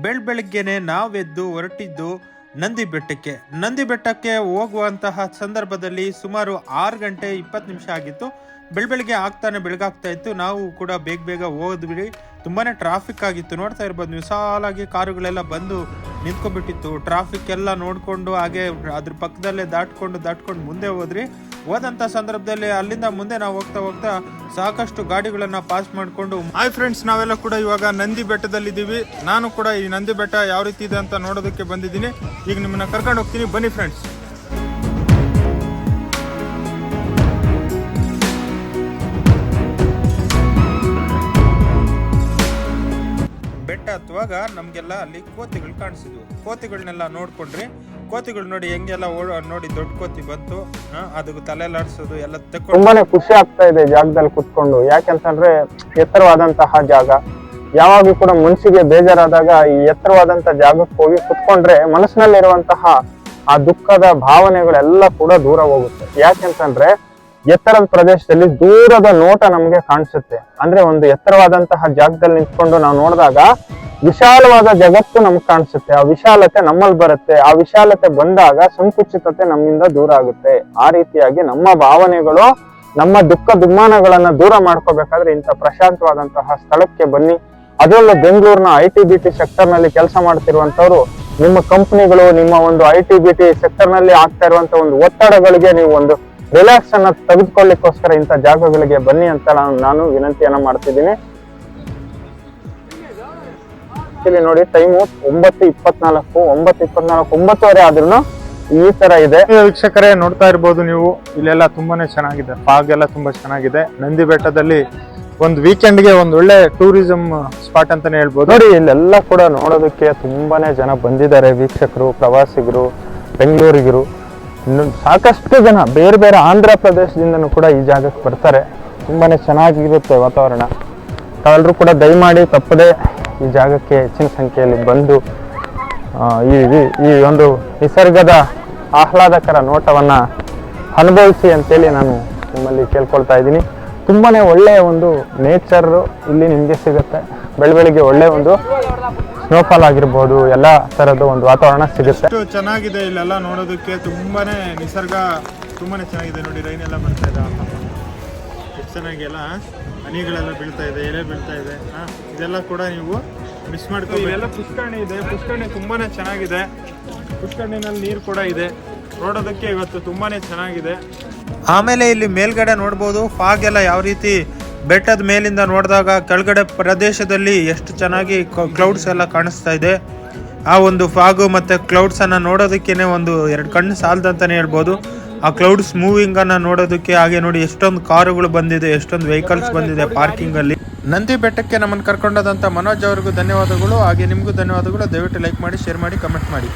ಬೆಳಗ್ಗೆನೆ ನಾವೆದ್ದು ಹೊರಟಿದ್ದು ನಂದಿ ಬೆಟ್ಟಕ್ಕೆ ಹೋಗುವಂತಹ ಸಂದರ್ಭದಲ್ಲಿ ಸುಮಾರು 6:20 ಆಗಿತ್ತು. ಬೆಳಗ್ಗೆ ಆಗ್ತಾನೆ ಬೆಳಗಾಗ್ತಾ ಇತ್ತು. ನಾವು ಕೂಡ ಬೇಗ ಹೋದ್ವಿ. ತುಂಬಾನೇ ಟ್ರಾಫಿಕ್ ಆಗಿತ್ತು. ನೋಡ್ತಾ ಇರ್ಬೋದು ನೀವು, ಸಾಲಾಗಿ ಕಾರುಗಳೆಲ್ಲ ಬಂದು ನಿಂತ್ಕೊಂಡ್ಬಿಟ್ಟಿತ್ತು. ಟ್ರಾಫಿಕ್ ಎಲ್ಲ ನೋಡ್ಕೊಂಡು ಹಾಗೆ ಅದ್ರ ಪಕ್ಕದಲ್ಲೇ ದಾಟ್ಕೊಂಡು ಮುಂದೆ ಹೋದಂತ ಸಂದರ್ಭದಲ್ಲಿ ಅಲ್ಲಿಂದ ಮುಂದೆ ನಾವು ಹೋಗ್ತಾ ಸಾಕಷ್ಟು ಗಾಡಿಗಳನ್ನ ಪಾಸ್ ಮಾಡ್ಕೊಂಡು. ಹಾಯ್ ಫ್ರೆಂಡ್ಸ್, ನಾವೆಲ್ಲ ಕೂಡ ಇವಾಗ ನಂದಿ ಬೆಟ್ಟದಲ್ಲಿದ್ದೀವಿ. ನಾನು ಕೂಡ ಈ ನಂದಿ ಬೆಟ್ಟ ಯಾವ ರೀತಿ ಇದೆ ಅಂತ ನೋಡೋದಕ್ಕೆ ಬಂದಿದ್ದೀನಿ. ಈಗ ನಿಮ್ಮನ್ನ ಕರ್ಕೊಂಡು ಹೋಗ್ತೀನಿ, ಬನ್ನಿ ಫ್ರೆಂಡ್ಸ್. ಬೆಟ್ಟ ಹತ್ತುವಾಗ ನಮ್ಗೆಲ್ಲ ಅಲ್ಲಿ ಕೋತಿಗಳು ಕಾಣಿಸಿದ್ವು. ಕೋತಿಗಳನ್ನೆಲ್ಲ ನೋಡ್ಕೊಂಡ್ರಿ. ಕೋತಿಗಳು ನೋಡಿ ಹೆಂಗೆಲ್ಲ ನೋಡಿ, ದೊಡ್ಡ ಕೋತಿ ಬಂತು, ಅದಕ್ಕೆ ತಲೆಲಾಡ್ಸೋದು ಎಲ್ಲ ತುಂಬಾನೇ ಖುಷಿ ಆಗ್ತಾ ಇದೆ ಜಾಗದಲ್ಲಿ ಕುತ್ಕೊಂಡು. ಯಾಕೆಂತಂದ್ರೆ ಎತ್ತರವಾದಂತಹ ಜಾಗ. ಯಾವಾಗ್ಲೂ ಕೂಡ ಮನಸ್ಸಿಗೆ ಬೇಜಾರಾದಾಗ ಈ ಎತ್ತರವಾದಂತಹ ಜಾಗಕ್ಕೆ ಹೋಗಿ ಕುತ್ಕೊಂಡ್ರೆ ಮನಸ್ಸಿನಲ್ಲಿರುವಂತಹ ಆ ದುಃಖದ ಭಾವನೆಗಳೆಲ್ಲ ಕೂಡ ದೂರ ಹೋಗುತ್ತೆ. ಯಾಕೆಂತಂದ್ರೆ ಎತ್ತರದ ಪ್ರದೇಶದಲ್ಲಿ ದೂರದ ನೋಟ ನಮ್ಗೆ ಕಾಣಿಸುತ್ತೆ. ಅಂದ್ರೆ ಒಂದು ಎತ್ತರವಾದಂತಹ ಜಾಗದಲ್ಲಿ ನಿಂತ್ಕೊಂಡು ನಾವು ನೋಡಿದಾಗ ವಿಶಾಲವಾದ ಜಗತ್ತು ನಮ್ಗೆ ಕಾಣಿಸುತ್ತೆ. ಆ ವಿಶಾಲತೆ ನಮ್ಮಲ್ಲಿ ಬರುತ್ತೆ. ಆ ವಿಶಾಲತೆ ಬಂದಾಗ ಸಂಕುಚಿತತೆ ನಮ್ಮಿಂದ ದೂರ ಆಗುತ್ತೆ. ಆ ರೀತಿಯಾಗಿ ನಮ್ಮ ಭಾವನೆಗಳು, ನಮ್ಮ ದುಃಖ ದುಮ್ಮಾನಗಳನ್ನ ದೂರ ಮಾಡ್ಕೋಬೇಕಾದ್ರೆ ಇಂಥ ಪ್ರಶಾಂತವಾದಂತಹ ಸ್ಥಳಕ್ಕೆ ಬನ್ನಿ. ಅದರಲ್ಲೂ ಬೆಂಗಳೂರಿನ IT-BT ಸೆಕ್ಟರ್ ನಲ್ಲಿ ಕೆಲಸ ಮಾಡ್ತಿರುವಂತವ್ರು, ನಿಮ್ಮ ಕಂಪನಿಗಳು, ನಿಮ್ಮ ಒಂದು IT-BT ಸೆಕ್ಟರ್ ನಲ್ಲಿ ಆಗ್ತಾ ಇರುವಂತಹ ಒಂದು ಒತ್ತಡಗಳಿಗೆ ನೀವು ಒಂದು ರಿಲ್ಯಾಕ್ಸ್ ಅನ್ನ ತೆಗೆದುಕೊಳ್ಳಿಕ್ಕೋಸ್ಕರ ಇಂಥ ಜಾಗಗಳಿಗೆ ಬನ್ನಿ ಅಂತ ನಾನು ವಿನಂತಿಯನ್ನ ಮಾಡ್ತಿದ್ದೀನಿ. ಇಲ್ಲಿ ನೋಡಿ ಟೈಮು 9:24, 9:24 ಆದ್ರೂ ಈ ತರ ಇದೆ. ವೀಕ್ಷಕರೇ ನೋಡ್ತಾ ಇರ್ಬೋದು ನೀವು, ಇಲ್ಲೆಲ್ಲ ತುಂಬಾನೇ ಚೆನ್ನಾಗಿದೆ. ಫಾಗ್ ಎಲ್ಲ ತುಂಬಾ ಚೆನ್ನಾಗಿದೆ. ನಂದಿ ಬೆಟ್ಟದಲ್ಲಿ ಒಂದು ವೀಕೆಂಡ್ಗೆ ಒಂದು ಒಳ್ಳೆ ಟೂರಿಸಂ ಸ್ಪಾಟ್ ಅಂತಾನೆ ಹೇಳ್ಬೋದು. ನೋಡಿ ಇಲ್ಲೆಲ್ಲ ಕೂಡ ನೋಡೋದಕ್ಕೆ ತುಂಬಾನೇ ಜನ ಬಂದಿದ್ದಾರೆ. ವೀಕ್ಷಕರು, ಪ್ರವಾಸಿಗರು, ಬೆಂಗಳೂರಿಗರು, ಸಾಕಷ್ಟು ಜನ ಬೇರೆ ಆಂಧ್ರ ಪ್ರದೇಶದಿಂದನೂ ಕೂಡ ಈ ಜಾಗಕ್ಕೆ ಬರ್ತಾರೆ. ತುಂಬಾನೇ ಚೆನ್ನಾಗಿರುತ್ತೆ ವಾತಾವರಣ. ತಾವೆಲ್ಲರೂ ಕೂಡ ದಯಮಾಡಿ ತಪ್ಪದೆ ಈ ಜಾಗಕ್ಕೆ ಹೆಚ್ಚಿನ ಸಂಖ್ಯೆಯಲ್ಲಿ ಬಂದು ಈ ಒಂದು ನಿಸರ್ಗದ ಆಹ್ಲಾದಕರ ನೋಟವನ್ನ ಅನುಭವಿಸಿ ಅಂತೇಳಿ ನಾನು ನಿಮ್ಮಲ್ಲಿ ಕೇಳ್ಕೊಳ್ತಾ ಇದ್ದೀನಿ. ತುಂಬಾನೇ ಒಳ್ಳೆಯ ಒಂದು ನೇಚರ್ ಇಲ್ಲಿ ನಿಮ್ಗೆ ಸಿಗುತ್ತೆ. ಬೆಳಗ್ಗೆ ಒಳ್ಳೆ ಒಂದು ಸ್ನೋಫಾಲ್ ಆಗಿರ್ಬೋದು, ಎಲ್ಲ ತರದ ಒಂದು ವಾತಾವರಣ ಸಿಗುತ್ತೆ. ಚೆನ್ನಾಗಿದೆ ಇಲ್ಲೆಲ್ಲ ನೋಡೋದಕ್ಕೆ. ತುಂಬಾನೇ ನಿಸರ್ಗ ತುಂಬಾನೇ ಚೆನ್ನಾಗಿದೆ. ನೋಡಿ ರೈನ್ ಎಲ್ಲ ಬರ್ತಾ ಇದೆ, ಎಷ್ಟು ಚೆನ್ನಾಗಿ ಎಲ್ಲ ಹನಿಗಳೆಲ್ಲ ಬೀಳ್ತಾ ಇದೆ, ಎಲೆ ಬೀಳ್ತಾ ಇದೆ. ಇದೆಲ್ಲ ಕೂಡ ನೀವು ಮಿಸ್ ಮಾಡ್ಕೊ. ಇವೆಲ್ಲ ಪುಷ್ಕರಣಿ ಇದೆ. ಪುಷ್ಕರಣಿ ತುಂಬಾನೇ ಚೆನ್ನಾಗಿದೆ. ಪುಷ್ಕರಣಿನಲ್ಲಿ ನೀರು ಕೂಡ ಇದೆ. ನೋಡೋದಕ್ಕೆ ಇವತ್ತು ತುಂಬಾನೇ ಚೆನ್ನಾಗಿದೆ. ಆಮೇಲೆ ಇಲ್ಲಿ ಮೇಲ್ಗಡೆ ನೋಡ್ಬೋದು ಫಾಗ್ ಎಲ್ಲ ಯಾವ ರೀತಿ ಬೆಟ್ಟದ ಮೇಲಿಂದ ನೋಡಿದಾಗ ಕೆಳಗಡೆ ಪ್ರದೇಶದಲ್ಲಿ ಎಷ್ಟು ಚೆನ್ನಾಗಿ ಕ್ಲೌಡ್ಸ್ ಎಲ್ಲ ಕಾಣಿಸ್ತಾ ಇದೆ. ಆ ಒಂದು ಫಾಗು ಮತ್ತೆ ಕ್ಲೌಡ್ಸ್ ಅನ್ನ ನೋಡೋದಕ್ಕೇನೆ ಒಂದು 2 ಕಣ್ಣು ಸಾಲದಂತಾನೆ ಹೇಳ್ಬೋದು. ಆ ಕ್ಲೌಡ್ಸ್ ಮೂವಿಂಗ್ ಅನ್ನ ನೋಡೋದಕ್ಕೆ. ಹಾಗೆ ನೋಡಿ ಎಷ್ಟೊಂದು ಕಾರುಗಳು ಬಂದಿದೆ, ಎಷ್ಟೊಂದು ವೆಹಿಕಲ್ಸ್ ಬಂದಿದೆ ಪಾರ್ಕಿಂಗ್ ಅಲ್ಲಿ. ನಂದಿ ಬೆಟ್ಟಕ್ಕೆ ನಮ್ಮನ್ನು ಕರ್ಕೊಂಡೋದಂತ ಮನೋಜ್ ಅವ್ರಿಗೂ ಧನ್ಯವಾದಗಳು. ಹಾಗೆ ನಿಮಗೂ ಧನ್ಯವಾದಗಳು. ದಯವಿಟ್ಟು ಲೈಕ್ ಮಾಡಿ, ಶೇರ್ ಮಾಡಿ, ಕಮೆಂಟ್ ಮಾಡಿ.